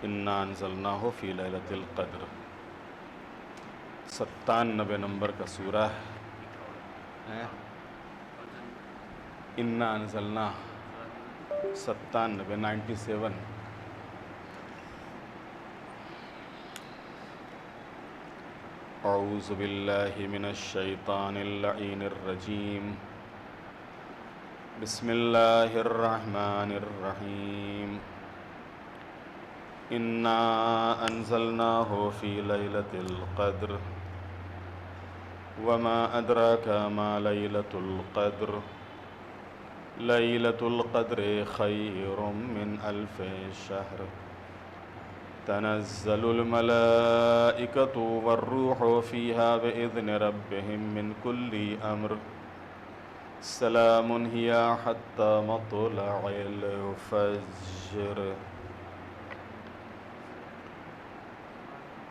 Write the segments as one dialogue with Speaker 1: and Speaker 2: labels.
Speaker 1: انا انزلناہ فی لیلۃ القدر 97 نمبر کا سورہ ہے۔ انا انزلناہ 97 اعوذ باللہ من الشیطان اللعین الرجیم بسم اللہ الرحمن الرحیم انا انزلناہ فی لیلۃ القدر وما ادراک ما لیلۃ القدر لیلۃ القدر خیر من الف شہر تنزل الملائکۃ والروح فیہا بإذن ربہم من کل امر سلام ہی حتی مطلع الفجر۔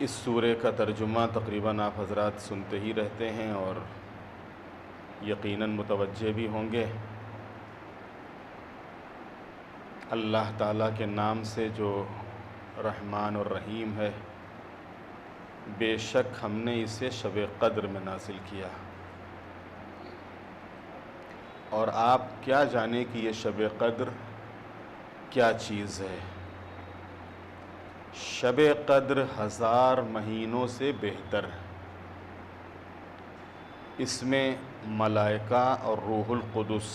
Speaker 1: اس سورہ کا ترجمہ تقریباً آپ حضرات سنتے ہی رہتے ہیں اور یقیناً متوجہ بھی ہوں گے۔ اللہ تعالیٰ کے نام سے جو رحمان اور رحیم ہے، بے شک ہم نے اسے شب قدر میں نازل کیا، اور آپ کیا جانیں کہ یہ شب قدر کیا چیز ہے۔ شب قدر 1000 مہینوں سے بہتر ہے۔ اس میں ملائکہ اور روح القدس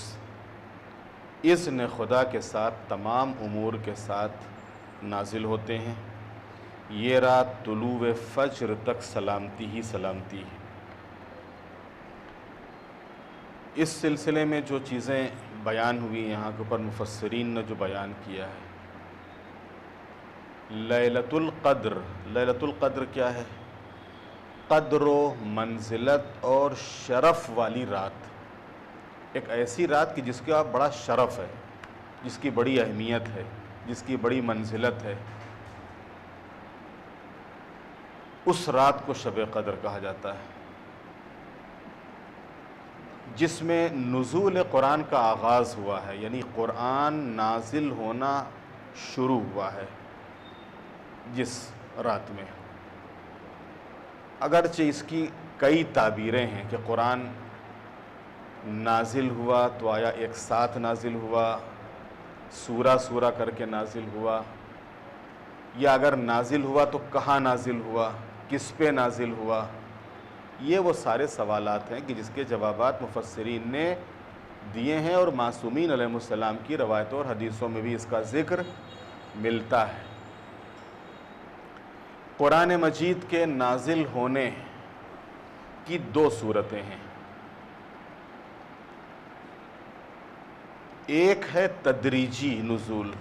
Speaker 1: اذن خدا کے ساتھ تمام امور کے ساتھ نازل ہوتے ہیں۔ یہ رات طلوع فجر تک سلامتی ہی سلامتی ہے۔ اس سلسلے میں جو چیزیں بیان ہوئی یہاں کے اوپر مفسرین نے جو بیان کیا ہے، لیلۃ القدر، لیلۃ القدر کیا ہے؟ قدر و منزلت اور شرف والی رات، ایک ایسی رات کہ جس کا بڑا شرف ہے، جس کی بڑی اہمیت ہے، جس کی بڑی منزلت ہے، اس رات کو شب قدر کہا جاتا ہے، جس میں نزول قرآن کا آغاز ہوا ہے، یعنی قرآن نازل ہونا شروع ہوا ہے جس رات میں۔ اگرچہ اس کی کئی تعبیریں ہیں کہ قرآن نازل ہوا تو آیا ایک ساتھ نازل ہوا، سورہ سورہ کر کے نازل ہوا، یا اگر نازل ہوا تو کہاں نازل ہوا، کس پہ نازل ہوا۔ یہ وہ سارے سوالات ہیں کہ جس کے جوابات مفسرین نے دیے ہیں، اور معصومین علیہ السلام کی روایتوں اور حدیثوں میں بھی اس کا ذکر ملتا ہے۔ قرآن مجید کے نازل ہونے کی 2 صورتیں ہیں، ایک ہے تدریجی نزول،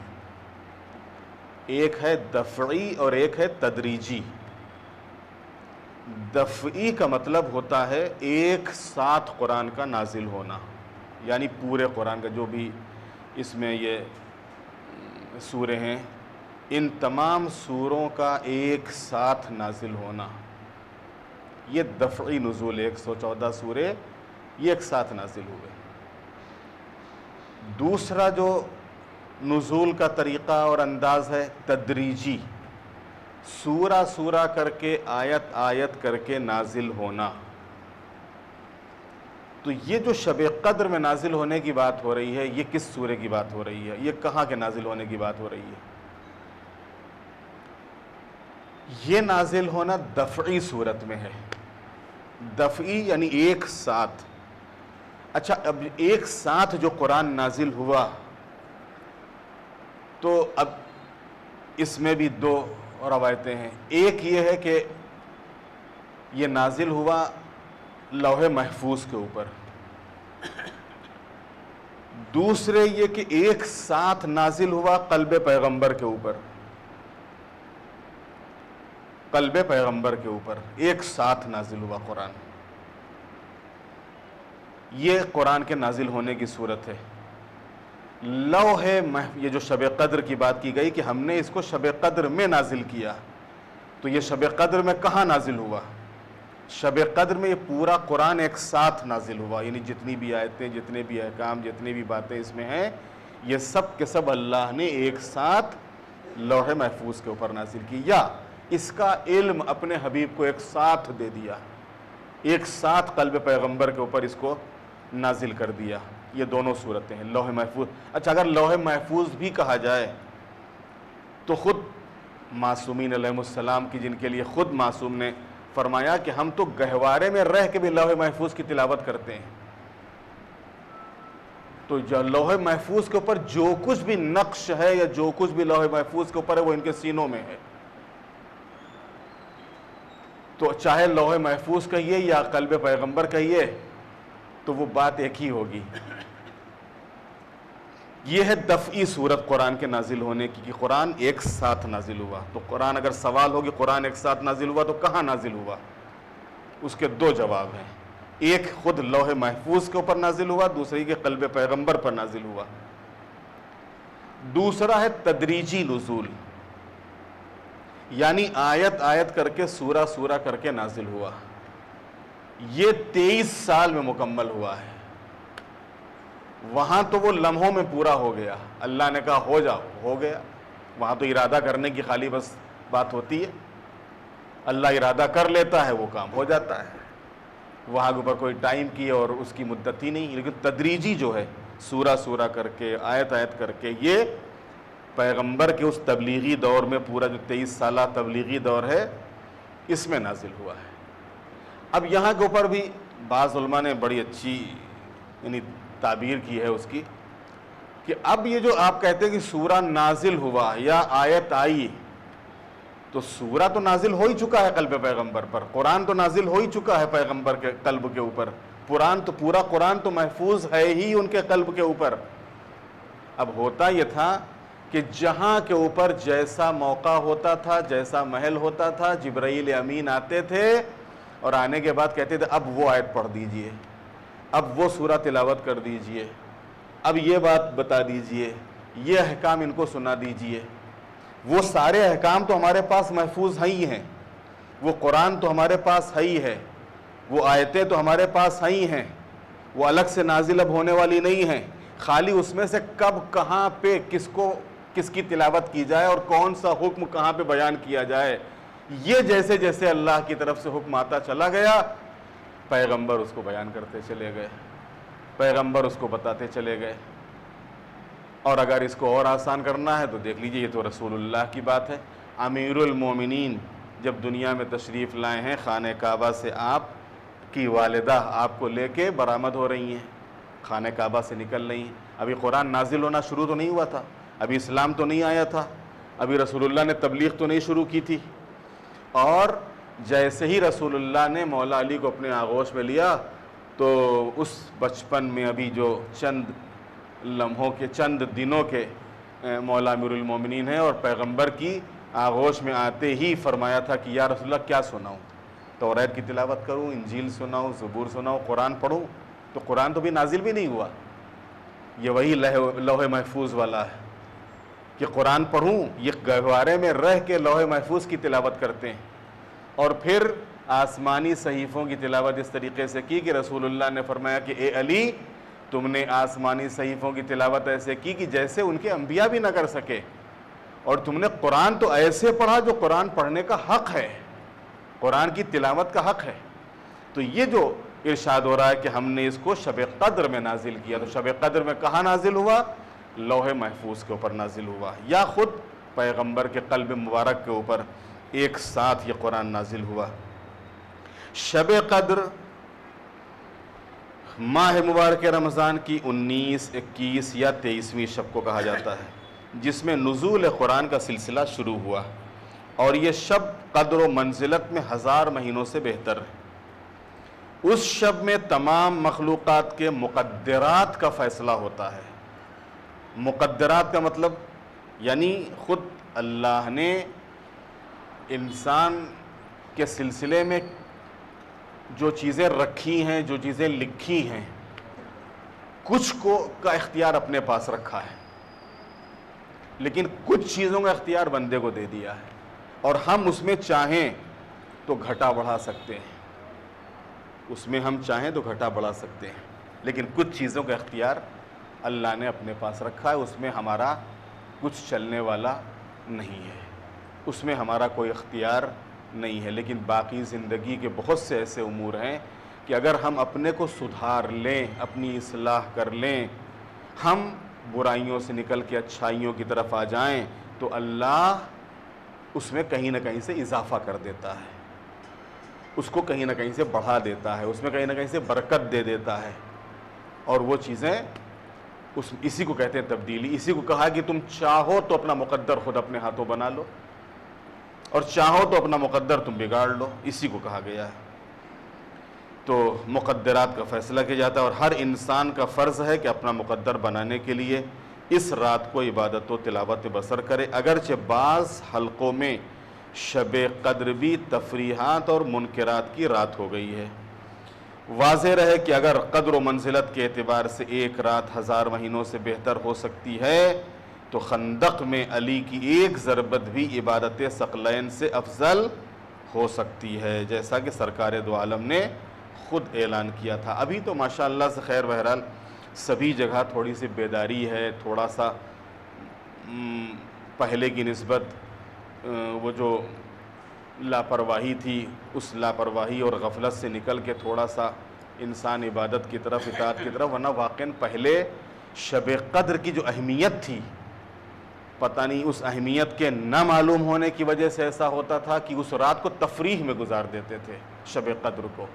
Speaker 1: ایک ہے دفعی اور ایک ہے تدریجی۔ دفعی کا مطلب ہوتا ہے ایک ساتھ قرآن کا نازل ہونا، یعنی پورے قرآن کا جو بھی اس میں یہ سورے ہیں، ان تمام سوروں کا ایک ساتھ نازل ہونا، یہ دفعی نزول، 114 سورے یہ ایک ساتھ نازل ہوئے۔ دوسرا جو نزول کا طریقہ اور انداز ہے تدریجی، سورہ سورہ کر کے آیت آیت کر کے نازل ہونا۔ تو یہ جو شب قدر میں نازل ہونے کی بات ہو رہی ہے، یہ کس سورے کی بات ہو رہی ہے؟ یہ کہاں کے نازل ہونے کی بات ہو رہی ہے؟ یہ نازل ہونا دفعی صورت میں ہے، دفعی یعنی ایک ساتھ۔ اچھا، اب ایک ساتھ جو قرآن نازل ہوا تو اب اس میں بھی 2 روایتیں ہیں۔ ایک یہ ہے کہ یہ نازل ہوا لوح محفوظ کے اوپر، دوسرے یہ کہ ایک ساتھ نازل ہوا قلب پیغمبر کے اوپر، قلب پیغمبر کے اوپر ایک ساتھ نازل ہوا قرآن۔ یہ قرآن کے نازل ہونے کی صورت ہے۔ لوح یہ جو شب قدر کی بات کی گئی کہ ہم نے اس کو شب قدر میں نازل کیا، تو یہ شب قدر میں کہاں نازل ہوا؟ شب قدر میں یہ پورا قرآن ایک ساتھ نازل ہوا، یعنی جتنی بھی آیتیں، جتنے بھی احکام، جتنی بھی باتیں اس میں ہیں، یہ سب کے سب اللہ نے ایک ساتھ لوح محفوظ کے اوپر نازل کی، یا اس کا علم اپنے حبیب کو ایک ساتھ دے دیا، ایک ساتھ قلب پیغمبر کے اوپر اس کو نازل کر دیا. یہ دونوں صورتیں ہیں لوح محفوظ. اچھا، اگر لوح محفوظ بھی کہا جائے تو خود معصومین علیہ السلام کی، جن کے لیے خود معصوم نے فرمایا کہ ہم تو گہوارے میں رہ کے بھی لوح محفوظ کی تلاوت کرتے ہیں. تو جو لوح محفوظ کے اوپر جو کچھ بھی نقش ہے یا جو کچھ بھی لوح محفوظ کے اوپر ہے وہ ان کے سینوں میں ہے. تو چاہے لوح محفوظ کہیے یا قلب پیغمبر کہیے تو وہ بات ایک ہی ہوگی. یہ ہے دفعی صورت قرآن کے نازل ہونے کی کہ قرآن ایک ساتھ نازل ہوا. تو قرآن اگر سوال ہوگی قرآن ایک ساتھ نازل ہوا تو کہاں نازل ہوا، اس کے دو جواب ہیں. ایک خود لوح محفوظ کے اوپر نازل ہوا، دوسری کے قلب پیغمبر پر نازل ہوا. دوسرا ہے تدریجی نزول، یعنی آیت آیت کر کے سورہ سورہ کر کے نازل ہوا. یہ 23 سال میں مکمل ہوا ہے. وہاں تو وہ لمحوں میں پورا ہو گیا، اللہ نے کہا ہو جاؤ، ہو گیا. وہاں تو ارادہ کرنے کی خالی بس بات ہوتی ہے، اللہ ارادہ کر لیتا ہے وہ کام ہو جاتا ہے. وہاں کے اوپر کوئی ٹائم کی اور اس کی مدت ہی نہیں. لیکن تدریجی جو ہے سورہ سورہ کر کے آیت آیت کر کے، یہ پیغمبر کے اس تبلیغی دور میں، پورا جو 23 سالہ تبلیغی دور ہے اس میں نازل ہوا ہے. اب یہاں کے اوپر بھی بعض علماء نے بڑی اچھی یعنی تعبیر کی ہے اس کی کہ اب یہ جو آپ کہتے ہیں کہ سورہ نازل ہوا یا آیت آئی، تو سورہ تو نازل ہو ہی چکا ہے قلب پیغمبر پر، قرآن تو نازل ہو ہی چکا ہے پیغمبر کے قلب کے اوپر. پورا قرآن تو محفوظ ہے ہی ان کے قلب کے اوپر. اب ہوتا یہ تھا کہ جہاں کے اوپر جیسا موقع ہوتا تھا، جیسا محل ہوتا تھا، جبرائیل امین آتے تھے اور آنے کے بعد کہتے تھے اب وہ آیت پڑھ دیجئے، اب وہ سورہ تلاوت کر دیجئے، اب یہ بات بتا دیجئے، یہ احکام ان کو سنا دیجئے. وہ سارے احکام تو ہمارے پاس محفوظ ہی ہیں، وہ قرآن تو ہمارے پاس ہی ہے، وہ آیتیں تو ہمارے پاس ہی ہیں، وہ الگ سے نازل اب ہونے والی نہیں ہیں. خالی اس میں سے کب کہاں پہ کس کی تلاوت کی جائے اور کون سا حکم کہاں پہ بیان کیا جائے، یہ جیسے جیسے اللہ کی طرف سے حکم آتا چلا گیا، پیغمبر اس کو بیان کرتے چلے گئے، پیغمبر اس کو بتاتے چلے گئے. اور اگر اس کو اور آسان کرنا ہے تو دیکھ لیجئے، یہ تو رسول اللہ کی بات ہے. امیر المومنین جب دنیا میں تشریف لائے ہیں، خانہ کعبہ سے آپ کی والدہ آپ کو لے کے برآمد ہو رہی ہیں، خانہ کعبہ سے نکل رہی ہیں. ابھی قرآن نازل ہونا شروع تو نہیں ہوا تھا، ابھی اسلام تو نہیں آیا تھا، ابھی رسول اللہ نے تبلیغ تو نہیں شروع کی تھی. اور جیسے ہی رسول اللہ نے مولا علی کو اپنے آغوش میں لیا تو اس بچپن میں ابھی جو چند لمحوں کے، چند دنوں کے مولا امیر المومنین ہیں، اور پیغمبر کی آغوش میں آتے ہی فرمایا تھا کہ یا رسول اللہ کیا سناؤں، توریت کی تلاوت کروں، انجیل سناؤں، زبور سناؤں، قرآن پڑھوں؟ تو قرآن تو بھی نازل بھی نہیں ہوا. یہ وہی لوح محفوظ والا ہے کہ قرآن پڑھوں، یہ گہوارے میں رہ کے لوح محفوظ کی تلاوت کرتے ہیں. اور پھر آسمانی صحیفوں کی تلاوت اس طریقے سے کی کہ رسول اللہ نے فرمایا کہ اے علی، تم نے آسمانی صحیفوں کی تلاوت ایسے کی کہ جیسے ان کے انبیاء بھی نہ کر سکے، اور تم نے قرآن تو ایسے پڑھا جو قرآن پڑھنے کا حق ہے، قرآن کی تلاوت کا حق ہے. تو یہ جو ارشاد ہو رہا ہے کہ ہم نے اس کو شب قدر میں نازل کیا، تو شب قدر میں کہاں نازل ہوا؟ لوح محفوظ کے اوپر نازل ہوا، یا خود پیغمبر کے قلب مبارک کے اوپر ایک ساتھ یہ قرآن نازل ہوا. شب قدر ماہ مبارک رمضان کی 19، 21 یا 23ویں شب کو کہا جاتا ہے، جس میں نزول قرآن کا سلسلہ شروع ہوا. اور یہ شب قدر و منزلت میں 1000 مہینوں سے بہتر ہے. اس شب میں تمام مخلوقات کے مقدرات کا فیصلہ ہوتا ہے. مقدرات کا مطلب یعنی خود اللہ نے انسان کے سلسلے میں جو چیزیں رکھی ہیں، جو چیزیں لکھی ہیں، کچھ کا اختیار اپنے پاس رکھا ہے، لیکن کچھ چیزوں کا اختیار بندے کو دے دیا ہے. اور ہم اس میں چاہیں تو گھٹا بڑھا سکتے ہیں، اس میں ہم چاہیں تو گھٹا بڑھا سکتے ہیں، لیکن کچھ چیزوں کا اختیار اللہ نے اپنے پاس رکھا ہے. اس میں ہمارا کچھ چلنے والا نہیں ہے، اس میں ہمارا کوئی اختیار نہیں ہے۔ لیکن باقی زندگی کے بہت سے ایسے امور ہیں کہ اگر ہم اپنے کو سدھار لیں، اپنی اصلاح کر لیں، ہم برائیوں سے نکل کے اچھائیوں کی طرف آ جائیں، تو اللہ اس میں کہیں نہ کہیں سے اضافہ کر دیتا ہے، اس کو کہیں نہ کہیں سے بڑھا دیتا ہے، اس میں کہیں نہ کہیں سے برکت دے دیتا ہے، اور وہ چیزیں اسی کو کہتے ہیں تبدیلی۔ اسی کو کہا کہ تم چاہو تو اپنا مقدر خود اپنے ہاتھوں بنا لو، اور چاہو تو اپنا مقدر تم بگاڑ لو، اسی کو کہا گیا ہے۔ تو مقدرات کا فیصلہ کیا جاتا ہے، اور ہر انسان کا فرض ہے کہ اپنا مقدر بنانے کے لیے اس رات کو عبادت و تلاوت بسر کرے۔ اگرچہ بعض حلقوں میں شب قدر بھی تفریحات اور منکرات کی رات ہو گئی ہے۔ واضح رہے کہ اگر قدر و منزلت کے اعتبار سے ایک رات 1000 مہینوں سے بہتر ہو سکتی ہے، تو خندق میں علی کی ایک ضربت بھی عبادت ثقلین سے افضل ہو سکتی ہے، جیسا کہ سرکار دو عالم نے خود اعلان کیا تھا۔ ابھی تو ماشاءاللہ سے خیر بہرحال سبھی جگہ تھوڑی سی بیداری ہے، تھوڑا سا پہلے کی نسبت وہ جو لاپرواہی تھی، اس لاپرواہی اور غفلت سے نکل کے تھوڑا سا انسان عبادت کی طرف، اطاعت کی طرف، ورنہ واقعاً پہلے شب قدر کی جو اہمیت تھی، پتہ نہیں اس اہمیت کے نہ معلوم ہونے کی وجہ سے ایسا ہوتا تھا کہ اس رات کو تفریح میں گزار دیتے تھے۔ شب قدر کو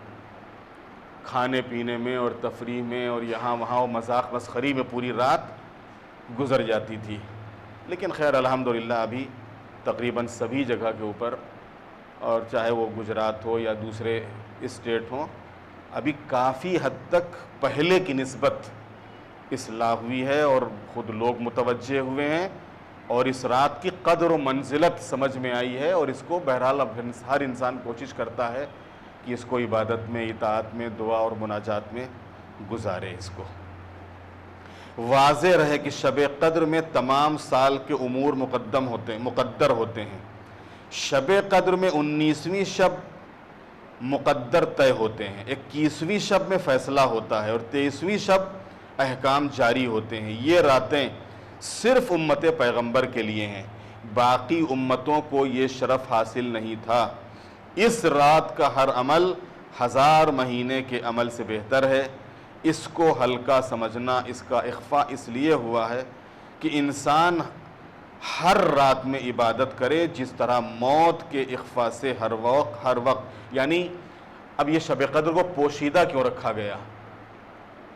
Speaker 1: کھانے پینے میں اور تفریح میں اور یہاں وہاں و مذاق مسخری میں پوری رات گزر جاتی تھی۔ لیکن خیر الحمدللہ ابھی تقریباً سبھی جگہ کے اوپر، اور چاہے وہ گجرات ہو یا دوسرے اسٹیٹ ہوں، ابھی کافی حد تک پہلے کی نسبت اصلاح ہوئی ہے، اور خود لوگ متوجہ ہوئے ہیں، اور اس رات کی قدر و منزلت سمجھ میں آئی ہے، اور اس کو بہرحال اب ہر انسان کوشش کرتا ہے کہ اس کو عبادت میں، اطاعت میں، دعا اور مناجات میں گزارے۔ اس کو واضح رہے کہ شب قدر میں تمام سال کے امور مقدر ہوتے ہیں۔ شب قدر میں 19ویں شب مقدر طے ہوتے ہیں، 21ویں شب میں فیصلہ ہوتا ہے، اور 23ویں شب احکام جاری ہوتے ہیں۔ یہ راتیں صرف امت پیغمبر کے لیے ہیں، باقی امتوں کو یہ شرف حاصل نہیں تھا۔ اس رات کا ہر عمل 1000 مہینے کے عمل سے بہتر ہے۔ اس کو ہلکا سمجھنا، اس کا اخفاء اس لیے ہوا ہے کہ انسان ہر رات میں عبادت کرے، جس طرح موت کے اخفاء سے ہر وقت، یعنی اب یہ شب قدر کو پوشیدہ کیوں رکھا گیا،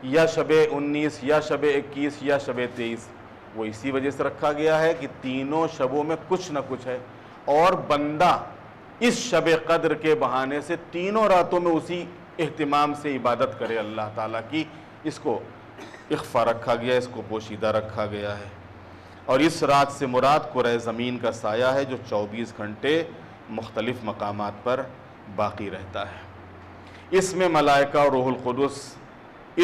Speaker 1: یا شب 19 یا شب 21 یا شب 23، وہ اسی وجہ سے رکھا گیا ہے کہ تینوں شبوں میں کچھ نہ کچھ ہے، اور بندہ اس شب قدر کے بہانے سے تینوں راتوں میں اسی اہتمام سے عبادت کرے اللہ تعالیٰ کی۔ اس کو اخفاء رکھا گیا، اس کو پوشیدہ رکھا گیا ہے۔ اور اس رات سے مراد کرۂ زمین کا سایہ ہے، جو 24 گھنٹے مختلف مقامات پر باقی رہتا ہے۔ اس میں ملائکہ اور روح القدس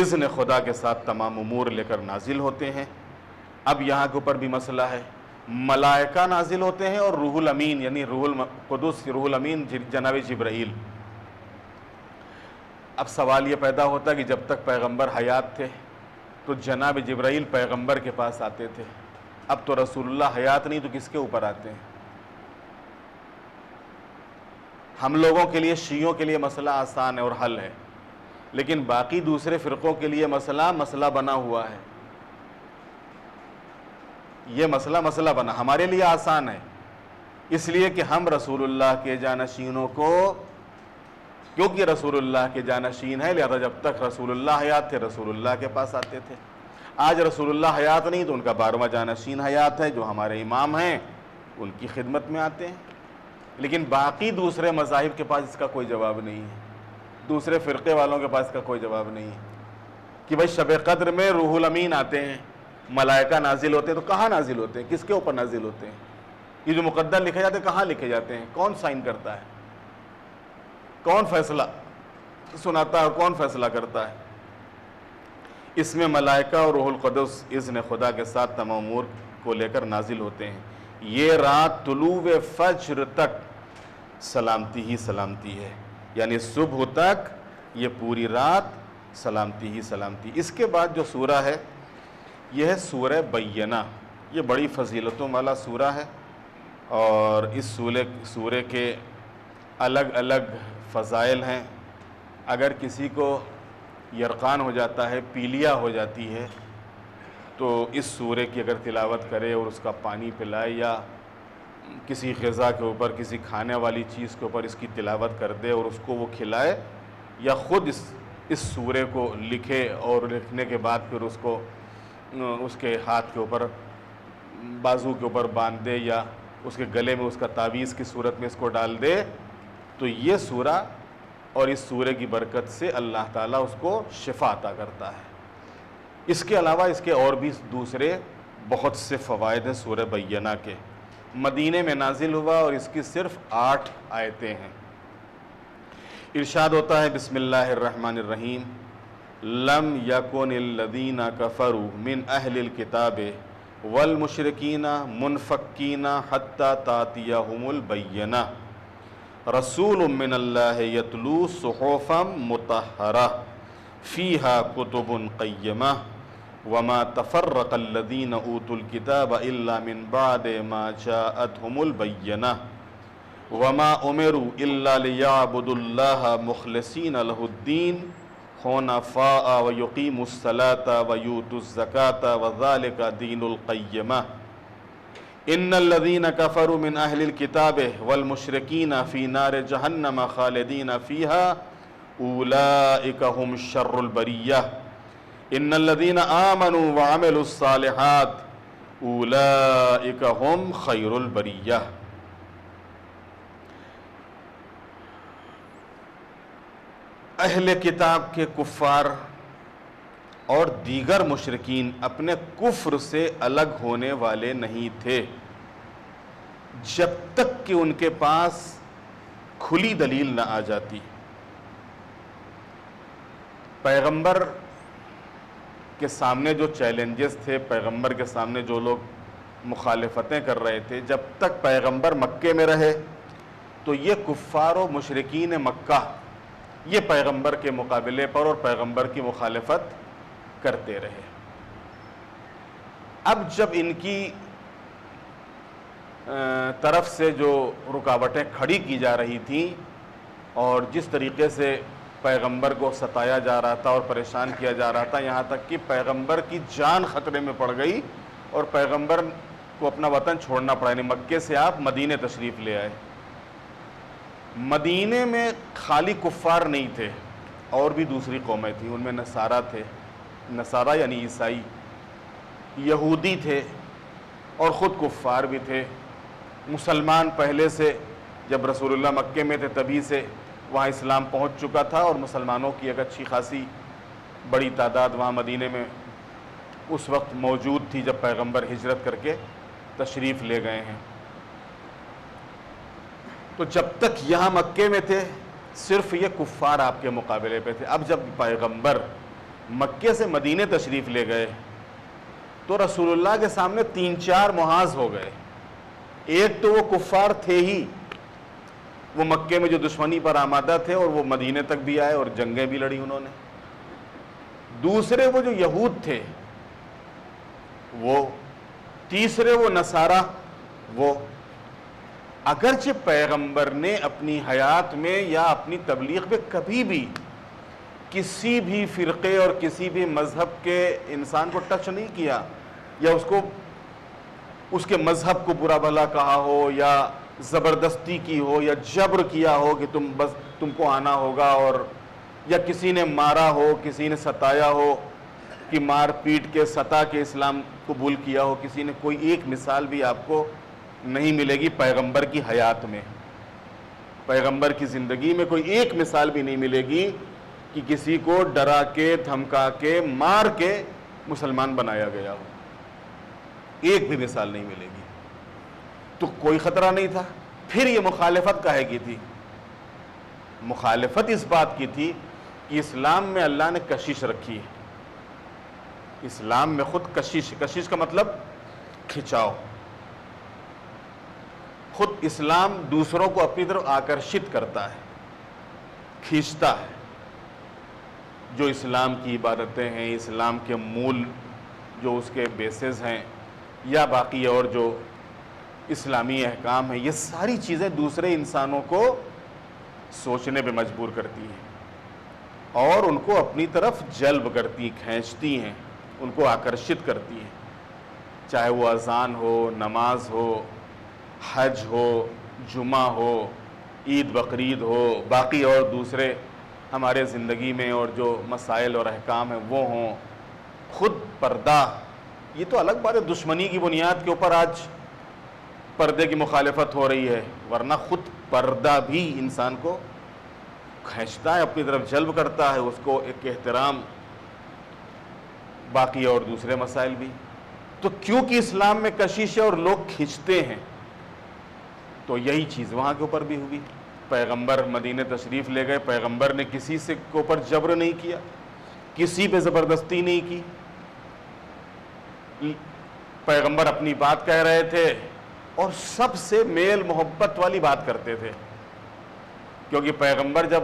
Speaker 1: اذن خدا کے ساتھ تمام امور لے کر نازل ہوتے ہیں۔ اب یہاں کے اوپر بھی مسئلہ ہے، ملائکہ نازل ہوتے ہیں اور روح الامین، یعنی روح القدس، روح الامین جناب جبرائیل۔ اب سوال یہ پیدا ہوتا ہے کہ جب تک پیغمبر حیات تھے تو جناب جبرائیل پیغمبر کے پاس آتے تھے، اب تو رسول اللہ حیات نہیں تو کس کے اوپر آتے ہیں؟ ہم لوگوں کے لیے، شیعوں کے لیے مسئلہ آسان ہے اور حل ہے، لیکن باقی دوسرے فرقوں کے لیے مسئلہ بنا ہوا ہے۔ یہ مسئلہ بنا، ہمارے لیے آسان ہے اس لیے کہ ہم رسول اللہ کے جانشینوں کو، کیونکہ رسول اللہ کے جانشین ہے، لہذا جب تک رسول اللہ حیات تھے رسول اللہ کے پاس آتے تھے۔ آج رسول اللہ حیات نہیں تو ان کا 12واں جانشین حیات ہے، جو ہمارے امام ہیں، ان کی خدمت میں آتے ہیں۔ لیکن باقی دوسرے مذاہب کے پاس اس کا کوئی جواب نہیں ہے، دوسرے فرقے والوں کے پاس اس کا کوئی جواب نہیں ہے کہ بھائی شب قدر میں روح الامین آتے ہیں، ملائکہ نازل ہوتے ہیں، تو کہاں نازل ہوتے ہیں، کس کے اوپر نازل ہوتے ہیں؟ یہ جو مقدر لکھے جاتے ہیں کہاں لکھے جاتے ہیں؟ کون سائن کرتا ہے؟ کون فیصلہ سناتا ہے؟ کون فیصلہ کرتا ہے؟ اس میں ملائکہ اور روح القدس اذن خدا کے ساتھ تمام امور کو لے کر نازل ہوتے ہیں۔ یہ رات طلوع فجر تک سلامتی ہی سلامتی ہے، یعنی صبح تک یہ پوری رات سلامتی ہی سلامتی۔ اس کے بعد جو سورہ ہے یہ ہے سورہ بینہ، یہ بڑی فضیلتوں والا سورہ ہے، اور اس سورے کے الگ الگ فضائل ہیں۔ اگر کسی کو یرقان ہو جاتا ہے، پیلیا ہو جاتی ہے، تو اس سورے کی اگر تلاوت کرے اور اس کا پانی پلائے، یا کسی غذا کے اوپر، کسی کھانے والی چیز کے اوپر اس کی تلاوت کر دے اور اس کو وہ کھلائے، یا خود اس سورے کو لکھے اور لکھنے کے بعد پھر اس کو اس کے ہاتھ کے اوپر، بازو کے اوپر باندھ دے، یا اس کے گلے میں اس کا تعویذ کی صورت میں اس کو ڈال دے، تو یہ سورہ اور اس سورے کی برکت سے اللہ تعالیٰ اس کو شفا عطا کرتا ہے۔ اس کے علاوہ اس کے اور بھی دوسرے بہت سے فوائد ہیں سورہ بینہ کے۔ مدینے میں نازل ہوا اور اس کی صرف 8 آیتیں ہیں۔ ارشاد ہوتا ہے بسم اللہ الرحمن الرحیم، لم یکن الذین کفروا من اہل الکتاب والمشرکین منفکین حتی تاتیہم البینہ، رسول من اللہ یتلو صحفا مطہرہ فیہا کتب قیمہ وما تفرق الذین اوتوا الکتاب الا من بعد ما جاءتهم البینہ وما امروا الا لیعبدوا اللہ مخلصین لہ الدین حنفاء ویقیموا الصلاة ویؤتوا الزکاة وذلک دین القیمہ، ان الذین کفروا من اہل الکتاب والمشرکین فی نار جہنم خالدین فیہا اولئک ہم شر البریہ، ان الذین آمنوا وعملوا الصالحات اولئک ہم خیر البریہ۔ اہل کتاب کے کفار اور دیگر مشرکین اپنے کفر سے الگ ہونے والے نہیں تھے جب تک کہ ان کے پاس کھلی دلیل نہ آ جاتی۔ پیغمبر کے سامنے جو چیلنجز تھے، پیغمبر کے سامنے جو لوگ مخالفتیں کر رہے تھے، جب تک پیغمبر مکے میں رہے تو یہ کفار و مشرکین مکہ یہ پیغمبر کے مقابلے پر اور پیغمبر کی مخالفت کرتے رہے۔ اب جب ان کی طرف سے جو رکاوٹیں کھڑی کی جا رہی تھیں اور جس طریقے سے پیغمبر کو ستایا جا رہا تھا اور پریشان کیا جا رہا تھا، یہاں تک کہ پیغمبر کی جان خطرے میں پڑ گئی اور پیغمبر کو اپنا وطن چھوڑنا پڑا، یعنی مکے سے آپ مدینے تشریف لے آئے۔ مدینے میں خالی کفار نہیں تھے، اور بھی دوسری قومیں تھیں، ان میں نصارہ تھے، نصارہ یعنی عیسائی، یہودی تھے اور خود کفار بھی تھے۔ مسلمان پہلے سے جب رسول اللہ مکے میں تھے تبھی سے وہاں اسلام پہنچ چکا تھا، اور مسلمانوں کی ایک اچھی خاصی بڑی تعداد وہاں مدینے میں اس وقت موجود تھی جب پیغمبر ہجرت کر کے تشریف لے گئے ہیں۔ تو جب تک یہاں مکے میں تھے صرف یہ کفار آپ کے مقابلے پہ تھے۔ اب جب پیغمبر مکے سے مدینے تشریف لے گئے تو رسول اللہ کے سامنے 3-4 محاذ ہو گئے۔ ایک تو وہ کفار تھے ہی، وہ مکے میں جو دشمنی پر آمادہ تھے اور وہ مدینے تک بھی آئے اور جنگیں بھی لڑی انہوں نے۔ دوسرے وہ جو یہود تھے وہ، تیسرے وہ نصارہ وہ۔ اگرچہ پیغمبر نے اپنی حیات میں یا اپنی تبلیغ میں کبھی بھی کسی بھی فرقے اور کسی بھی مذہب کے انسان کو ٹچ نہیں کیا، یا اس کے مذہب کو برا بھلا کہا ہو، یا زبردستی کی ہو، یا جبر کیا ہو کہ تم کو آنا ہوگا، اور یا کسی نے مارا ہو، کسی نے ستایا ہو کہ مار پیٹ کے ستا کے اسلام قبول کیا ہو کسی نے۔ کوئی ایک مثال بھی آپ کو نہیں ملے گی پیغمبر کی حیات میں، پیغمبر کی زندگی میں کوئی ایک مثال بھی نہیں ملے گی کہ کسی کو ڈرا کے، دھمکا کے، مار کے مسلمان بنایا گیا ہو، ایک بھی مثال نہیں ملے گی۔ تو کوئی خطرہ نہیں تھا۔ پھر یہ مخالفت کاہے کی تھی؟ مخالفت اس بات کی تھی کہ اسلام میں اللہ نے کشش رکھی ہے۔ اسلام میں خود کشش کا مطلب کھچاؤ، خود اسلام دوسروں کو اپنی طرف آکرشت کرتا ہے، کھینچتا ہے۔ جو اسلام کی عبادتیں ہیں، اسلام کے مول جو اس کے بیسز ہیں، یا باقی اور جو اسلامی احکام ہیں، یہ ساری چیزیں دوسرے انسانوں کو سوچنے پہ مجبور کرتی ہیں اور ان کو اپنی طرف جلب کرتی، کھینچتی ہیں، ان کو آکرشت کرتی ہیں، چاہے وہ اذان ہو، نماز ہو، حج ہو، جمعہ ہو، عید بقرعید ہو، باقی اور دوسرے ہمارے زندگی میں اور جو مسائل اور احکام ہیں وہ ہوں، خود پردہ، یہ تو الگ بات ہے، دشمنی کی بنیاد کے اوپر آج پردے کی مخالفت ہو رہی ہے، ورنہ خود پردہ بھی انسان کو کھینچتا ہے، اپنی طرف جلب کرتا ہے، اس کو ایک احترام، باقی اور دوسرے مسائل بھی۔ تو کیونکہ اسلام میں کشش ہے اور لوگ کھنچتے ہیں، تو یہی چیز وہاں کے اوپر بھی ہوئی۔ پیغمبر مدینہ تشریف لے گئے، پیغمبر نے کسی سے کے اوپر جبر نہیں کیا، کسی پہ زبردستی نہیں کی، پیغمبر اپنی بات کہہ رہے تھے اور سب سے میل محبت والی بات کرتے تھے، کیونکہ پیغمبر جب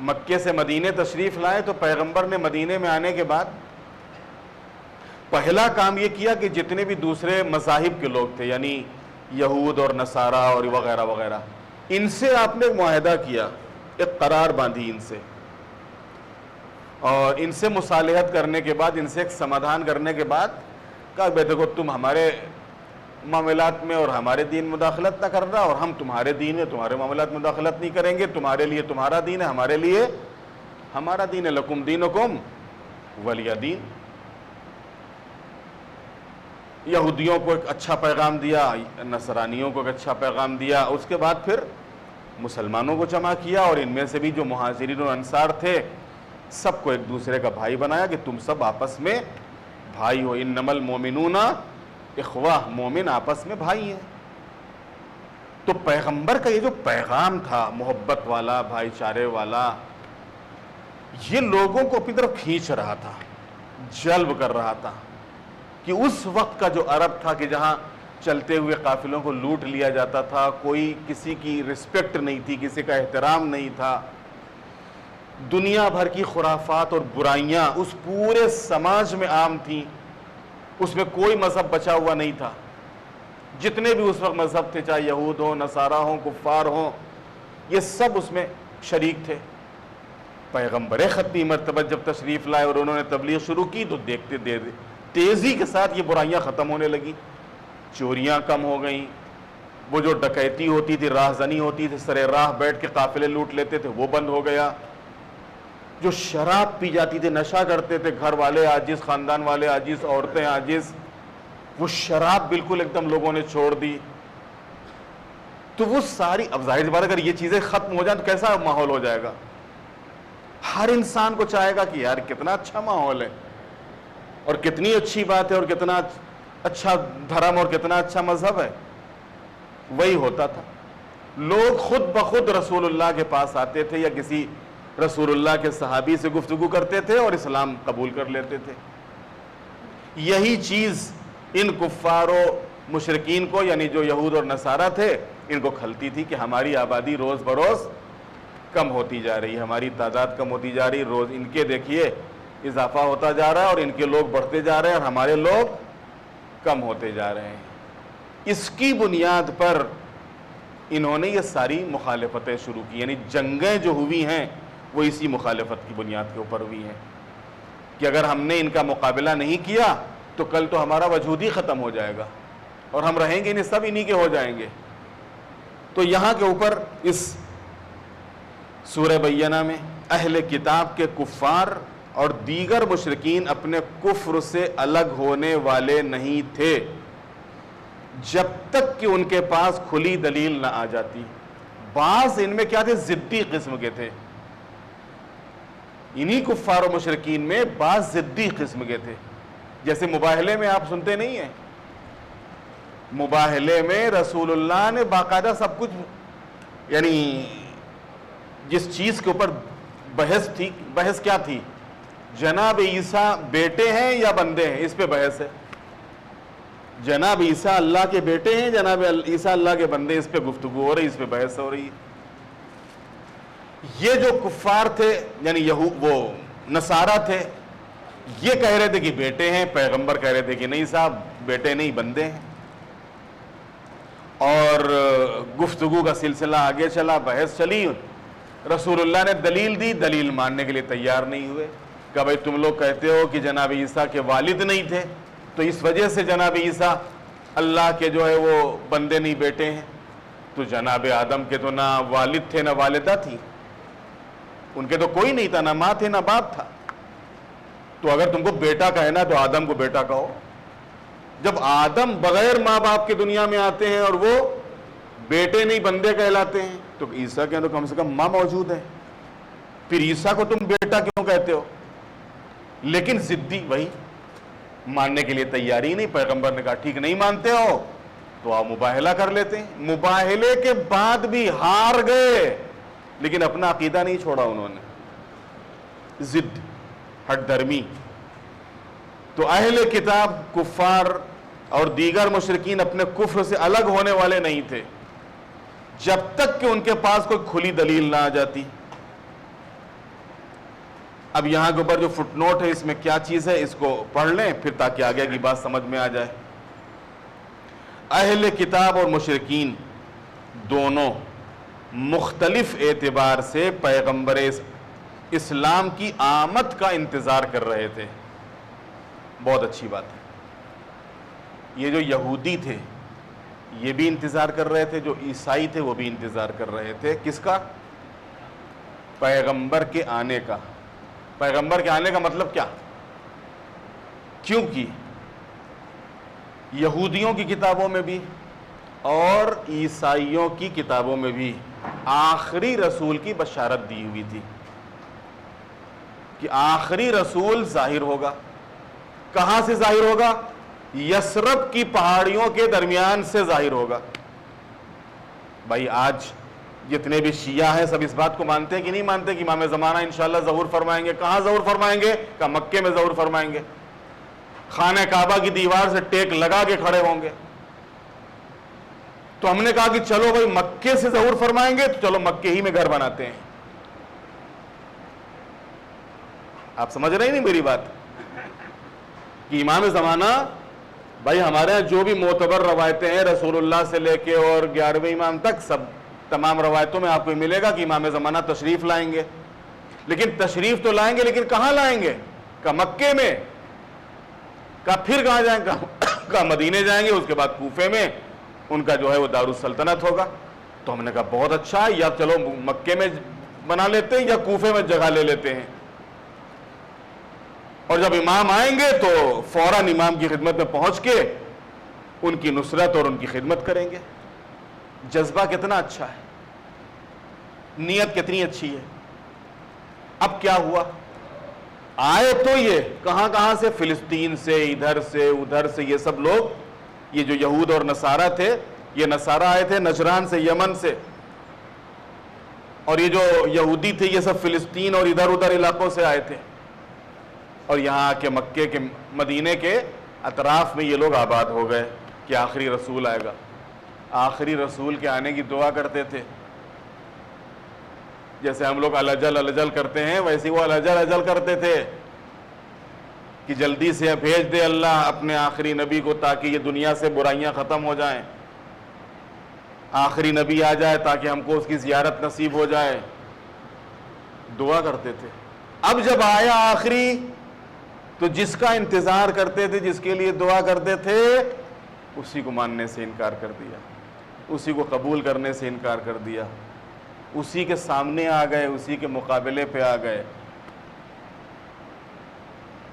Speaker 1: مکے سے مدینہ تشریف لائے تو پیغمبر نے مدینے میں آنے کے بعد پہلا کام یہ کیا کہ جتنے بھی دوسرے مذاہب کے لوگ تھے، یعنی یہود اور نصارہ اور وغیرہ وغیرہ، ان سے آپ نے ایک معاہدہ کیا، ایک قرار باندھی ان سے، اور ان سے مصالحت کرنے کے بعد، ان سے ایک سمادھان کرنے کے بعد کہا بھائی دیکھو تم ہمارے معاملات میں اور ہمارے دین مداخلت نہ کرنا، اور ہم تمہارے دین میں تمہارے معاملات میں مداخلت نہیں کریں گے، تمہارے لیے تمہارا دین ہے، ہمارے لیے ہمارا دین ہے، لکم دینکم ولی دین۔ یہودیوں کو ایک اچھا پیغام دیا، نصرانیوں کو ایک اچھا پیغام دیا، اس کے بعد پھر مسلمانوں کو جمع کیا، اور ان میں سے بھی جو مہاجرین و انصار تھے سب کو ایک دوسرے کا بھائی بنایا کہ تم سب آپس میں بھائی ہو، انما المؤمنون اخوہ، مومن آپس میں بھائی ہیں۔ تو پیغمبر کا یہ جو پیغام تھا محبت والا، بھائی چارے والا، یہ لوگوں کو اپنی طرف کھینچ رہا تھا، جلب کر رہا تھا، کہ اس وقت کا جو عرب تھا کہ جہاں چلتے ہوئے قافلوں کو لوٹ لیا جاتا تھا، کوئی کسی کی رسپیکٹ نہیں تھی، کسی کا احترام نہیں تھا، دنیا بھر کی خرافات اور برائیاں اس پورے سماج میں عام تھیں، اس میں کوئی مذہب بچا ہوا نہیں تھا، جتنے بھی اس وقت مذہب تھے، چاہے یہود ہوں، نصارہ ہوں، کفار ہوں، یہ سب اس میں شریک تھے۔ پیغمبر ختمی مرتبہ جب تشریف لائے اور انہوں نے تبلیغ شروع کی تو دیکھتے تیزی کے ساتھ یہ برائیاں ختم ہونے لگی، چوریاں کم ہو گئیں، وہ جو ڈکیتی ہوتی تھی، راہزنی ہوتی تھی، سرے راہ بیٹھ کے قافلے لوٹ لیتے تھے، وہ بند ہو گیا، جو شراب پی جاتی تھی، نشہ کرتے تھے، گھر والے عاجز، خاندان والے عاجز، عورتیں عاجز، وہ شراب بالکل ایک دم لوگوں نے چھوڑ دی۔ تو وہ ساری، اب ظاہر سی بات ہے اگر یہ چیزیں ختم ہو جائیں تو کیسا ماحول ہو جائے گا؟ ہر انسان کو چاہے گا کہ یار کتنا اچھا ماحول ہے اور کتنی اچھی بات ہے اور کتنا اچھا دھرم اور کتنا اچھا مذہب ہے۔ وہی ہوتا تھا، لوگ خود بخود رسول اللہ کے پاس آتے تھے یا کسی رسول اللہ کے صحابی سے گفتگو کرتے تھے اور اسلام قبول کر لیتے تھے۔ یہی چیز ان کفار و مشرکین کو، یعنی جو یہود اور نصارہ تھے، ان کو کھلتی تھی کہ ہماری آبادی روز بروز کم ہوتی جا رہی ہے، ہماری تعداد کم ہوتی جا رہی ہے، روز ان کے دیکھیے اضافہ ہوتا جا رہا ہے اور ان کے لوگ بڑھتے جا رہے ہیں اور ہمارے لوگ کم ہوتے جا رہے ہیں۔ اس کی بنیاد پر انہوں نے یہ ساری مخالفتیں شروع کی، یعنی جنگیں جو ہوئی ہیں وہ اسی مخالفت کی بنیاد کے اوپر ہوئی ہیں کہ اگر ہم نے ان کا مقابلہ نہیں کیا تو کل تو ہمارا وجود ہی ختم ہو جائے گا اور ہم رہیں گے نہیں، سب انہی کے ہو جائیں گے۔ تو یہاں کے اوپر اس سورہ بینہ میں اہل کتاب کے کفار اور دیگر مشرکین اپنے کفر سے الگ ہونے والے نہیں تھے جب تک کہ ان کے پاس کھلی دلیل نہ آ جاتی۔ بعض ان میں کیا تھے، ضدی قسم کے تھے، انہی کفار و مشرکین میں بعض ضدی قسم کے تھے، جیسے مباہلے میں آپ سنتے نہیں ہیں، مباہلے میں رسول اللہ نے باقاعدہ سب کچھ، یعنی جس چیز کے اوپر بحث تھی، بحث کیا تھی، جناب عیسیٰ بیٹے ہیں یا بندے ہیں، اس پہ بحث ہے، جناب عیسیٰ اللہ کے بیٹے ہیں، جناب عیسیٰ اللہ کے بندے، اس پہ گفتگو ہو رہی، اس پہ بحث ہو رہی ہے۔ یہ جو کفار تھے یعنی وہ نصارہ تھے، یہ کہہ رہے تھے کہ بیٹے ہیں، پیغمبر کہہ رہے تھے کہ نہیں صاحب بیٹے نہیں بندے ہیں۔ اور گفتگو کا سلسلہ آگے چلا، بحث چلی، رسول اللہ نے دلیل دی، دلیل ماننے کے لیے تیار نہیں ہوئے. کہ بھائی تم لوگ کہتے ہو کہ جناب عیسیٰ کے والد نہیں تھے، تو اس وجہ سے جناب عیسیٰ اللہ کے جو ہے وہ بندے نہیں بیٹے ہیں. تو جناب آدم کے تو نہ والد تھے نہ والدہ تھی، ان کے تو کوئی نہیں تھا، نہ ماں تھے نہ باپ تھا. تو اگر تم کو بیٹا کہنا تو آدم کو بیٹا کہو. جب آدم بغیر ماں باپ کے دنیا میں آتے ہیں اور وہ بیٹے نہیں بندے کہلاتے ہیں، تو عیسیٰ کے اندر کم سے کم ماں موجود ہے، پھر عیسیٰ کو تم بیٹا کیوں کہتے ہو؟ لیکن ضدی وہی ماننے کے لیے تیاری نہیں. پیغمبر نے کہا ٹھیک نہیں مانتے ہو تو آپ مباہلہ کر لیتے ہیں. مباہلے کے بعد بھی ہار گئے، لیکن اپنا عقیدہ نہیں چھوڑا انہوں نے. ضد، ہٹ درمی. تو اہل کتاب، کفار اور دیگر مشرکین اپنے کفر سے الگ ہونے والے نہیں تھے جب تک کہ ان کے پاس کوئی کھلی دلیل نہ آ جاتی. اب یہاں کے اوپر جو فٹ نوٹ ہے اس میں کیا چیز ہے اس کو پڑھ لیں پھر تاکہ آگے کی بات سمجھ میں آ جائے. اہل کتاب اور مشرکین دونوں مختلف اعتبار سے پیغمبر اسلام کی آمد کا انتظار کر رہے تھے. بہت اچھی بات ہے. یہ جو یہودی تھے یہ بھی انتظار کر رہے تھے، جو عیسائی تھے وہ بھی انتظار کر رہے تھے. کس کا؟ پیغمبر کے آنے کا. پیغمبر کے آنے کا مطلب کیا؟ کیونکہ یہودیوں کی کتابوں میں بھی اور عیسائیوں کی کتابوں میں بھی آخری رسول کی بشارت دی ہوئی تھی کہ آخری رسول ظاہر ہوگا. کہاں سے ظاہر ہوگا؟ یثرب کی پہاڑیوں کے درمیان سے ظاہر ہوگا. بھائی آج جتنے بھی شیعہ ہیں سب اس بات کو مانتے ہیں کہ نہیں مانتے کہ امام زمانہ انشاءاللہ ظہور فرمائیں گے؟ کہاں ظہور فرمائیں گے؟ کہ مکے میں ظہور فرمائیں گے. خانہ کعبہ کی دیوار سے ٹیک لگا کے کھڑے ہوں گے. تو ہم نے کہا کہ چلو بھائی مکے سے ظہور فرمائیں گے تو چلو مکے ہی میں گھر بناتے ہیں. آپ سمجھ رہے نہیں میری بات کہ امام زمانہ، بھائی ہمارے یہاں جو بھی معتبر روایتیں ہیں رسول اللہ سے لے کے اور 11ویں امام تک سب تمام روایتوں میں آپ کو ملے گا کہ امام زمانہ تشریف لائیں گے. لیکن تشریف تو لائیں گے لیکن کہاں لائیں گے؟ کہ مکے میں. کہ پھر کہاں جائیں گے؟ کہ مدینے جائیں گے، اس کے بعد کوفے میں ان کا جو ہے وہ دارالسلطنت ہوگا. تو ہم نے کہا بہت اچھا ہے، یا چلو مکے میں بنا لیتے ہیں یا کوفے میں جگہ لے لیتے ہیں. اور جب امام آئیں گے تو فوراً امام کی خدمت میں پہنچ کے ان کی نصرت اور ان کی خدمت کریں گے. جذبہ کتنا اچھا ہے، نیت کتنی اچھی ہے. اب کیا ہوا؟ آئے تو یہ کہاں سے؟ فلسطین سے، ادھر سے ادھر سے. یہ سب لوگ، یہ جو یہود اور نصارہ تھے، یہ نصارہ آئے تھے نجران سے، یمن سے. اور یہ جو یہودی تھے یہ سب فلسطین اور ادھر ادھر علاقوں سے آئے تھے. اور یہاں کے مکے کے مدینے کے اطراف میں یہ لوگ آباد ہو گئے کہ آخری رسول آئے گا. آخری رسول کے آنے کی دعا کرتے تھے. جیسے ہم لوگ الجل الجل کرتے ہیں ویسے وہ الجل الجل کرتے تھے کہ جلدی سے بھیج دے اللہ اپنے آخری نبی کو تاکہ یہ دنیا سے برائیاں ختم ہو جائیں. آخری نبی آ جائے تاکہ ہم کو اس کی زیارت نصیب ہو جائے. دعا کرتے تھے. اب جب آیا آخری تو جس کا انتظار کرتے تھے، جس کے لیے دعا کرتے تھے، اسی کو ماننے سے انکار کر دیا، اسی کو قبول کرنے سے انکار کر دیا. اسی کے سامنے آ گئے، اسی کے مقابلے پہ آ گئے.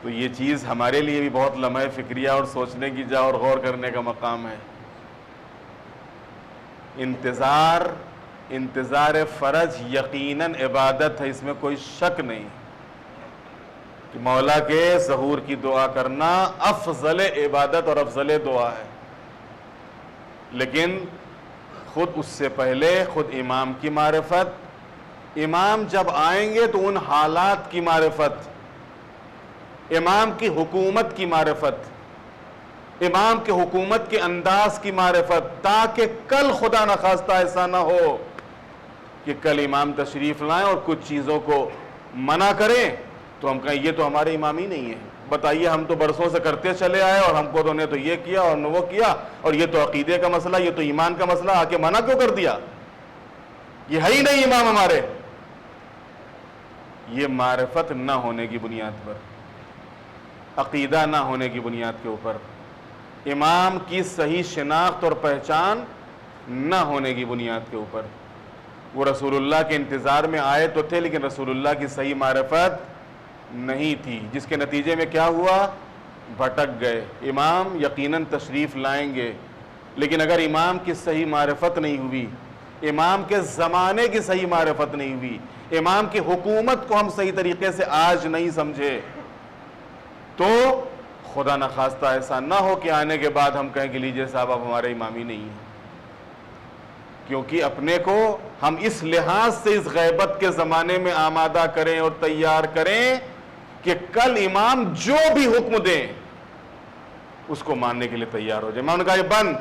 Speaker 1: تو یہ چیز ہمارے لیے بھی بہت لمحہ فکریہ اور سوچنے کی جا اور غور کرنے کا مقام ہے. انتظار فرج یقیناً عبادت ہے، اس میں کوئی شک نہیں کہ مولا کے ظہور کی دعا کرنا افضل عبادت اور افضل دعا ہے. لیکن خود اس سے پہلے خود امام کی معرفت، امام جب آئیں گے تو ان حالات کی معرفت، امام کی حکومت کی معرفت، امام کے حکومت کے انداز کی معرفت، تاکہ کل خدا نخواستہ ایسا نہ ہو کہ کل امام تشریف لائیں اور کچھ چیزوں کو منع کریں تو ہم کہیں یہ تو ہمارے امام ہی نہیں ہے. بتائیے ہم تو برسوں سے کرتے چلے آئے اور ہم کو تو نے تو یہ کیا اور وہ کیا، اور یہ تو عقیدے کا مسئلہ، یہ تو ایمان کا مسئلہ، آ کے منع کیوں کر دیا؟ یہ ہے ہی نہیں امام ہمارے۔ یہ معرفت نہ ہونے کی بنیاد پر، عقیدہ نہ ہونے کی بنیاد کے اوپر، امام کی صحیح شناخت اور پہچان نہ ہونے کی بنیاد کے اوپر۔ وہ رسول اللہ کے انتظار میں آئے تو تھے، لیکن رسول اللہ کی صحیح معرفت نہیں تھی، جس کے نتیجے میں کیا ہوا؟ بھٹک گئے۔ امام یقیناً تشریف لائیں گے، لیکن اگر امام کی صحیح معرفت نہیں ہوئی، امام کے زمانے کی صحیح معرفت نہیں ہوئی، امام کی حکومت کو ہم صحیح طریقے سے آج نہیں سمجھے، تو خدا نخواستہ ایسا نہ ہو کہ آنے کے بعد ہم کہیں کہ لیجئے صاحب اب ہمارے امام ہی نہیں ہیں۔ کیونکہ اپنے کو ہم اس لحاظ سے اس غیبت کے زمانے میں آمادہ کریں اور تیار کریں کہ کل امام جو بھی حکم دیں اس کو ماننے کے لیے تیار ہو جائے۔ میں نے کہا یہ بند،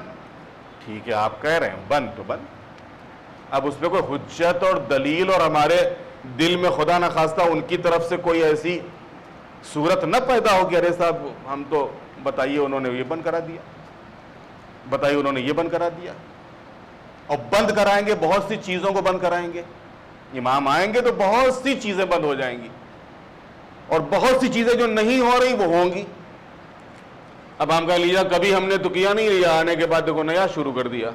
Speaker 1: ٹھیک ہے آپ کہہ رہے ہیں بند تو بند، اب اس پہ کوئی حجت اور دلیل اور ہمارے دل میں خدا نخواستہ ان کی طرف سے کوئی ایسی صورت نہ پیدا ہو کہ ارے صاحب ہم تو بتائیے انہوں نے یہ بند کرا دیا، بتائیے انہوں نے یہ بند کرا دیا، اور بند کرائیں گے، بہت سی چیزوں کو بند کرائیں گے۔ امام آئیں گے تو بہت سی چیزیں بند ہو جائیں گی، اور بہت سی چیزیں جو نہیں ہو رہی وہ ہوں گی۔ اب ہم کہہ لیا کبھی ہم نے تو کیا نہیں، لیا آنے کے بعد دیکھو نیا شروع کر دیا۔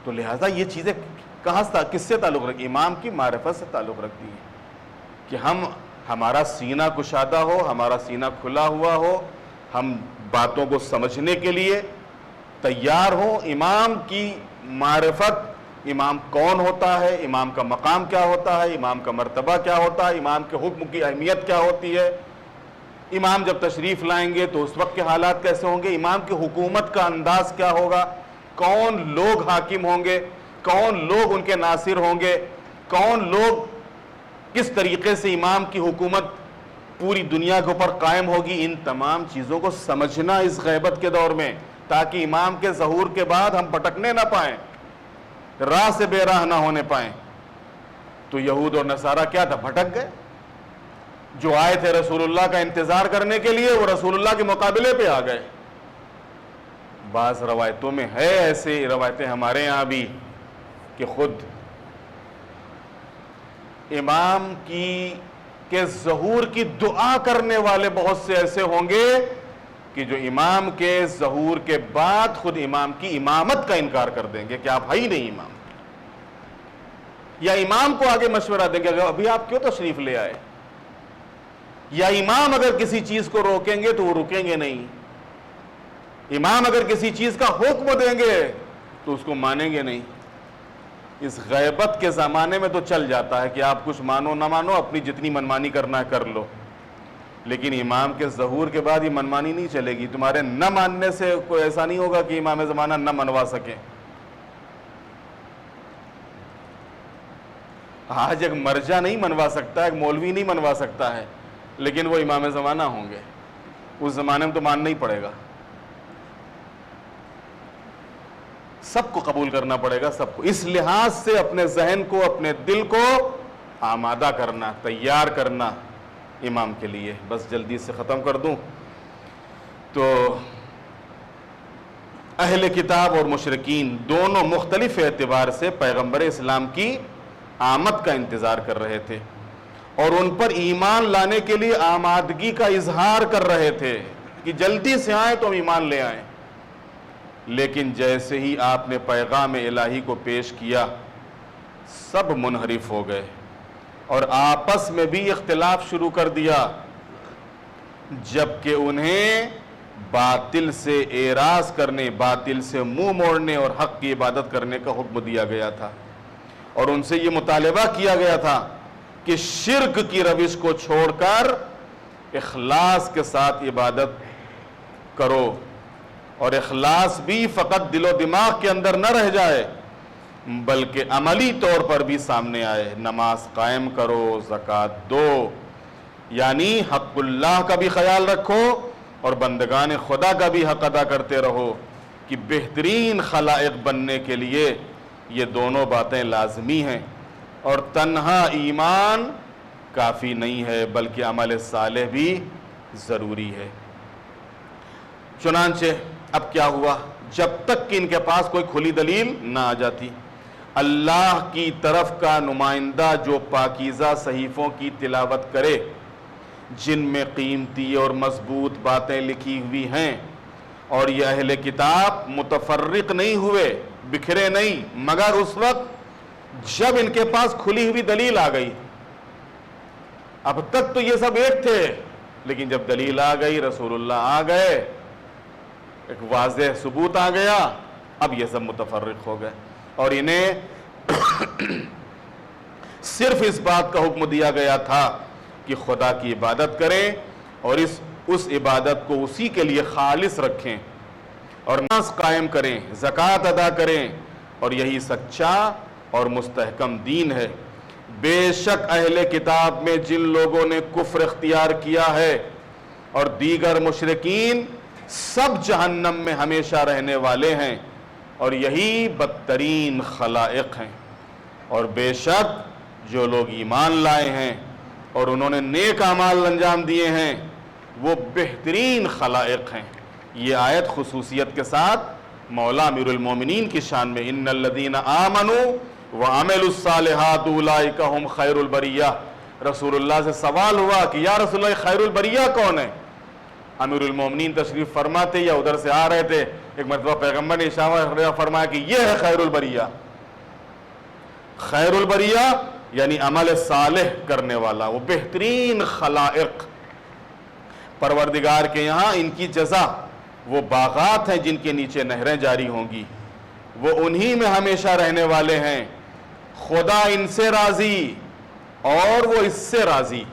Speaker 1: تو لہٰذا یہ چیزیں کہاں سے، کس سے تعلق رکھتی؟ امام کی معرفت سے تعلق رکھتی ہیں کہ ہمارا سینہ کشادہ ہو، ہمارا سینہ کھلا ہوا ہو، ہم باتوں کو سمجھنے کے لیے تیار ہو۔ امام کی معرفت، امام کون ہوتا ہے، امام کا مقام کیا ہوتا ہے، امام کا مرتبہ کیا ہوتا ہے، امام کے حکم کی اہمیت کیا ہوتی ہے، امام جب تشریف لائیں گے تو اس وقت کے حالات کیسے ہوں گے، امام کی حکومت کا انداز کیا ہوگا، کون لوگ حاکم ہوں گے، کون لوگ ان کے ناصر ہوں گے، کون لوگ کس طریقے سے امام کی حکومت پوری دنیا کے اوپر قائم ہوگی، ان تمام چیزوں کو سمجھنا اس غیبت کے دور میں، تاکہ امام کے ظہور کے بعد ہم بھٹکنے نہ پائیں، راہ سے بے راہ نہ ہونے پائیں۔ تو یہود اور نصارہ کیا تھا؟ بھٹک گئے۔ جو آئے تھے رسول اللہ کا انتظار کرنے کے لیے وہ رسول اللہ کے مقابلے پہ آ گئے۔ بعض روایتوں میں ہے ایسے روایتیں ہمارے ہاں بھی کہ خود امام کے ظہور کی دعا کرنے والے بہت سے ایسے ہوں گے کہ جو امام کے ظہور کے بعد خود امام کی امامت کا انکار کر دیں گے کہ آپ ہے ہی نہیں امام، یا امام کو آگے مشورہ دیں گے کہ ابھی آپ کیوں تشریف لے آئے، یا امام اگر کسی چیز کو روکیں گے تو وہ رکیں گے نہیں، امام اگر کسی چیز کا حکم دیں گے تو اس کو مانیں گے نہیں۔ اس غیبت کے زمانے میں تو چل جاتا ہے کہ آپ کچھ مانو نہ مانو، اپنی جتنی منمانی کرنا ہے کر لو، لیکن امام کے ظہور کے بعد یہ منمانی نہیں چلے گی۔ تمہارے نہ ماننے سے کوئی ایسا نہیں ہوگا کہ امام زمانہ نہ منوا سکے۔ آج ایک مرجع نہیں منوا سکتا، ایک مولوی نہیں منوا سکتا ہے، لیکن وہ امام زمانہ ہوں گے، اس زمانے میں تو ماننا ہی پڑے گا، سب کو قبول کرنا پڑے گا، سب کو۔ اس لحاظ سے اپنے ذہن کو، اپنے دل کو آمادہ کرنا، تیار کرنا امام کے لیے۔ بس جلدی سے ختم کر دوں تو اہل کتاب اور مشرکین دونوں مختلف اعتبار سے پیغمبر اسلام کی آمد کا انتظار کر رہے تھے اور ان پر ایمان لانے کے لیے آمادگی کا اظہار کر رہے تھے کہ جلدی سے آئیں تو ہم ایمان لے آئیں، لیکن جیسے ہی آپ نے پیغام الہی کو پیش کیا سب منحرف ہو گئے اور آپس میں بھی اختلاف شروع کر دیا، جبکہ انہیں باطل سے اعراض کرنے، باطل سے منہ موڑنے اور حق کی عبادت کرنے کا حکم دیا گیا تھا، اور ان سے یہ مطالبہ کیا گیا تھا کہ شرک کی روش کو چھوڑ کر اخلاص کے ساتھ عبادت کرو، اور اخلاص بھی فقط دل و دماغ کے اندر نہ رہ جائے بلکہ عملی طور پر بھی سامنے آئے۔ نماز قائم کرو، زکوٰۃ دو، یعنی حق اللہ کا بھی خیال رکھو اور بندگان خدا کا بھی حق ادا کرتے رہو کہ بہترین خلائق بننے کے لیے یہ دونوں باتیں لازمی ہیں، اور تنہا ایمان کافی نہیں ہے بلکہ عمل صالح بھی ضروری ہے۔ چنانچہ اب کیا ہوا، جب تک کہ ان کے پاس کوئی کھلی دلیل نہ آ جاتی، اللہ کی طرف کا نمائندہ جو پاکیزہ صحیفوں کی تلاوت کرے جن میں قیمتی اور مضبوط باتیں لکھی ہوئی ہیں، اور یہ اہل کتاب متفرق نہیں ہوئے، بکھرے نہیں، مگر اس وقت جب ان کے پاس کھلی ہوئی دلیل آ گئی۔ اب تک تو یہ سب ایک تھے، لیکن جب دلیل آ گئی، رسول اللہ آ گئے، ایک واضح ثبوت آ گیا، اب یہ سب متفرق ہو گئے، اور انہیں صرف اس بات کا حکم دیا گیا تھا کہ خدا کی عبادت کریں اور اس عبادت کو اسی کے لیے خالص رکھیں اور نماز قائم کریں، زکوٰۃ ادا کریں، اور یہی سچا اور مستحکم دین ہے۔ بے شک اہل کتاب میں جن لوگوں نے کفر اختیار کیا ہے اور دیگر مشرکین سب جہنم میں ہمیشہ رہنے والے ہیں، اور یہی بدترین خلائق ہیں۔ اور بے شک جو لوگ ایمان لائے ہیں اور انہوں نے نیک اعمال انجام دیے ہیں، وہ بہترین خلائق ہیں۔ یہ آیت خصوصیت کے ساتھ مولا امیر المومنین کی شان میں، ان الذین آمنوا وعملوا الصالحات اولئک هم خیر البریہ۔ رسول اللہ سے سوال ہوا کہ یا رسول اللہ خیر البریہ کون ہے؟ امیر المومنین تشریف فرماتے یا ادھر سے آ رہے تھے، ایک مرتبہ پیغمبر نے اشارہ فرمایا کہ یہ ہے خیر البریہ۔ خیر البریہ یعنی عمل صالح کرنے والا، وہ بہترین خلائق۔ پروردگار کے یہاں ان کی جزا وہ باغات ہیں جن کے نیچے نہریں جاری ہوں گی، وہ انہی میں ہمیشہ رہنے والے ہیں۔ خدا ان سے راضی اور وہ اس سے راضی۔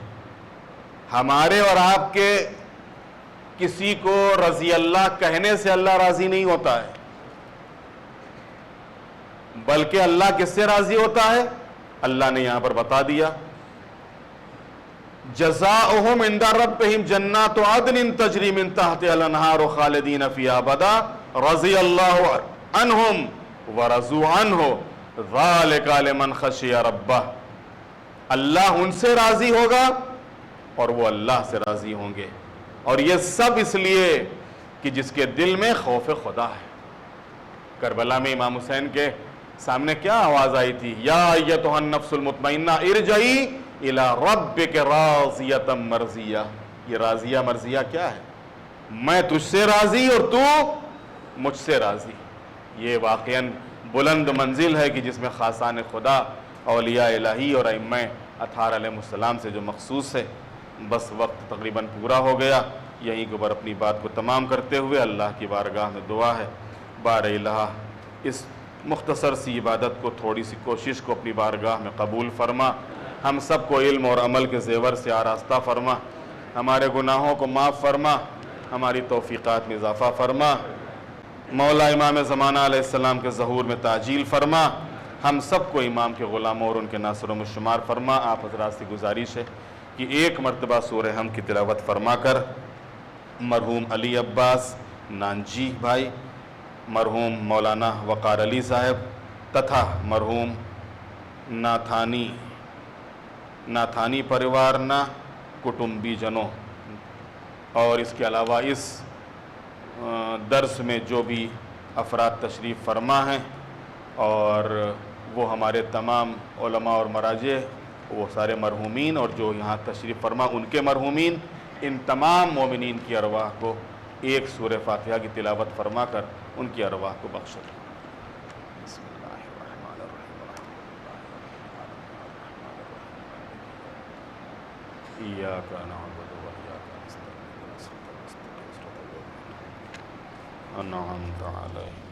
Speaker 1: ہمارے اور آپ کے کسی کو رضی اللہ کہنے سے اللہ راضی نہیں ہوتا ہے، بلکہ اللہ کس سے راضی ہوتا ہے؟ اللہ نے یہاں پر بتا دیا، جزاؤہم عند ربہم جنات عدن تجری من تحتہا الانہار خالدین فیہا ابدا رضی اللہ عنہم ورضوا عنہ ذالک لمن خشی ربہ۔ اللہ ان سے راضی ہوگا اور وہ اللہ سے راضی ہوں گے، اور یہ سب اس لیے کہ جس کے دل میں خوف خدا ہے۔ کربلا میں امام حسین کے سامنے کیا آواز آئی تھی؟ یا ایتھا النفس المطمئنہ ارجعی الی ربک راضیۃ مرضیہ۔ یہ راضیہ مرضیہ کیا ہے؟ میں تجھ سے راضی اور تو مجھ سے راضی۔ یہ واقعاً بلند منزل ہے کہ جس میں خاصان خدا، اولیاء الہی اور ائمہ اطہار علیہ السلام سے جو مخصوص ہے۔ بس وقت تقریباً پورا ہو گیا، یہیں کے اوپر اپنی بات کو تمام کرتے ہوئے اللہ کی بارگاہ میں دعا ہے، بار الہ اس مختصر سی عبادت کو، تھوڑی سی کوشش کو اپنی بارگاہ میں قبول فرما، ہم سب کو علم اور عمل کے زیور سے آراستہ فرما، ہمارے گناہوں کو معاف فرما، ہماری توفیقات میں اضافہ فرما، مولا امام زمانہ علیہ السلام کے ظہور میں تعجیل فرما، ہم سب کو امام کے غلاموں اور ان کے ناصروں میں شمار فرما۔ آپ حضرات سے گزارش ہے کہ ایک مرتبہ سورہ حمد کی تلاوت فرما کر مرحوم علی عباس نانجی بھائی، مرحوم مولانا وقار علی صاحب تتھا مرحوم ناتھانی پریوارنا کٹمبی جنوں، اور اس کے علاوہ اس درس میں جو بھی افراد تشریف فرما ہیں اور وہ ہمارے تمام علماء اور مراجع، وہ سارے مرحومین اور جو یہاں تشریف فرما ان کے مرحومین، ان تمام مومنین کی ارواح کو ایک سورہ فاتحہ کی تلاوت فرما کر ان کی ارواح کو بخش دیں۔ بسم اللہ الرحمن الرحیم، ایاک نعبد و ایاک نستعین، انعمت علیہم